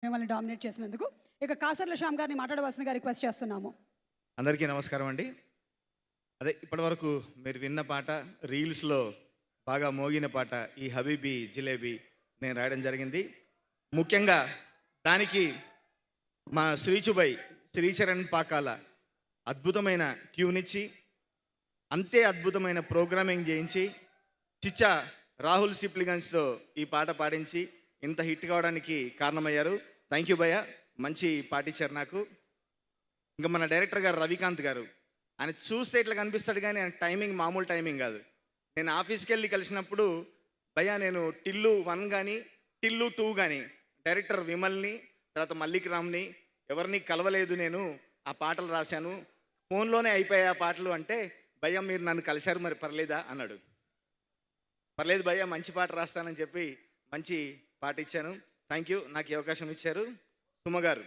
మిమ్మల్ని డామినేట్ చేసినందుకు. ఇక కాసర్ల శ్యామ్ గారిని మాట్లాడవలసిందిగా రిక్వెస్ట్ చేస్తున్నాము. అందరికీ నమస్కారం అండి. అదే ఇప్పటివరకు మీరు విన్న పాట, రీల్స్లో బాగా మోగిన పాట ఈ హబీబీ జిలేబీ నేను రాయడం జరిగింది. ముఖ్యంగా దానికి మా శ్రీచుబై శ్రీచరణ్ పాకాల అద్భుతమైన ట్యూన్ ఇచ్చి, అంతే అద్భుతమైన ప్రోగ్రామింగ్ చేయించి, చిచ్చా రాహుల్ సిప్లిగన్స్తో ఈ పాట పాడించి ఇంత హిట్ కావడానికి కారణమయ్యారు. థ్యాంక్ యూ భయ్య, మంచి పాట ఇచ్చారు నాకు. ఇంకా మన డైరెక్టర్ గారు రవికాంత్ గారు, ఆయన చూస్తే ఇట్లా కనిపిస్తాడు కానీ ఆయన టైమింగ్ మామూలు టైమింగ్ కాదు. నేను ఆఫీస్కి వెళ్ళి కలిసినప్పుడు, భయ్యా నేను టిల్లు 1 కానీ టిల్లు 2 కానీ డైరెక్టర్ విమల్ని, తర్వాత మల్లిక్ రామ్ని ఎవరిని కలవలేదు, నేను ఆ పాటలు రాశాను, ఫోన్లోనే అయిపోయాయి ఆ పాటలు అంటే, భయ్యా మీరు నన్ను కలిశారు మరి పర్లేదా అన్నాడు. పర్లేదు భయ్యా, మంచి పాట రాస్తానని చెప్పి మంచి పాట ఇచ్చాను. థ్యాంక్ యూ, నాకు ఈ అవకాశం ఇచ్చారు. సుమ గారు,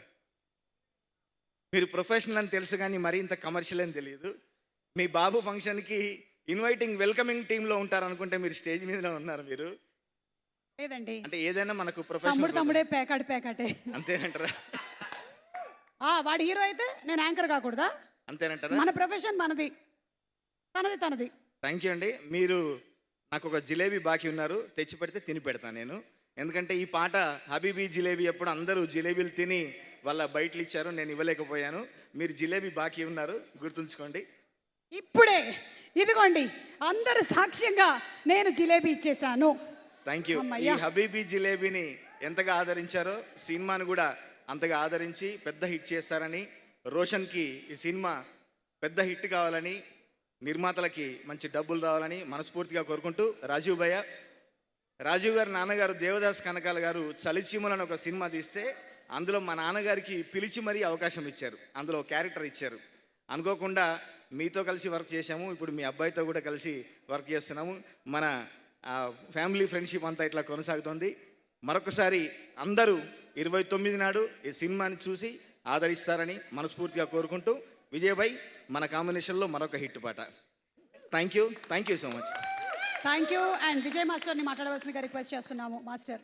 మీరు ప్రొఫెషనల్ అని తెలుసు కానీ మరీ ఇంత కమర్షియల్ అని తెలియదు. మీ బాబు ఫంక్షన్కి ఇన్వైటింగ్ వెల్కమింగ్ టీంలో ఉంటారు అనుకుంటే మీరు స్టేజ్ మీదనే ఉన్నారు. మీరు లేదండి, అంటే ఏదైనా మనకు తమ్ముడు ప్రొఫెషనల్ తమ్ముడే పేకాటే. అంతేనంటారా? వాడు హీరో అయితే నేను యాంకర్ కాకూడదా? అంతేనంటారా? మన ప్రొఫెషన్ మనది, తనది. థ్యాంక్ యూ అండి. మీరు నాకు ఒక జిలేబీ బాకీ ఉన్నారు, తెచ్చి పెడితే తిని పెడతాను నేను. ఎందుకంటే ఈ పాట హబీబీ జిలేబీ అప్పుడు అందరూ జిలేబీలు తిని వాళ్ళ బయటలు ఇచ్చారు, నేను ఇవ్వలేకపోయాను. మీరు జిలేబీ బాకీ ఉన్నారు, గుర్తుంచుకోండి. ఇప్పుడే ఇదిగోండి, అందరు సాక్ష్యంగా నేను జిలేబీ ఇచ్చేసాను. Thank you. ఈ హబీబీ జిలేబీని ఎంతగా ఆదరించారో సినిమాను కూడా అంతగా ఆదరించి పెద్ద హిట్ చేస్తారని, రోషన్కి ఈ సినిమా పెద్ద హిట్ కావాలని, నిర్మాతలకి మంచి డబ్బులు రావాలని మనస్ఫూర్తిగా కోరుకుంటూ, రాజీవ్ భయ్య, రాజీవ్ గారి నాన్నగారు దేవదాస్ కనకాల గారు చలిచీమలను ఒక సినిమా తీస్తే అందులో మా నాన్నగారికి పిలిచి మరీ అవకాశం ఇచ్చారు, అందులో క్యారెక్టర్ ఇచ్చారు. అనుకోకుండా మీతో కలిసి వర్క్ చేశాము, ఇప్పుడు మీ అబ్బాయితో కూడా కలిసి వర్క్ చేస్తున్నాము. మన ఫ్యామిలీ ఫ్రెండ్షిప్ అంతా ఇట్లా కొనసాగుతుంది. మరొకసారి అందరూ 29 నాడు ఈ సినిమాని చూసి ఆదరిస్తారని మనస్ఫూర్తిగా కోరుకుంటూ, విజయభాయ్ మన కాంబినేషన్లో మరొక హిట్ పాట. Thank you so much. Thank you. And Vijay మాస్టర్ని మాట్లాడవలసిందిగా రిక్వెస్ట్ చేస్తున్నాము. మాస్టర్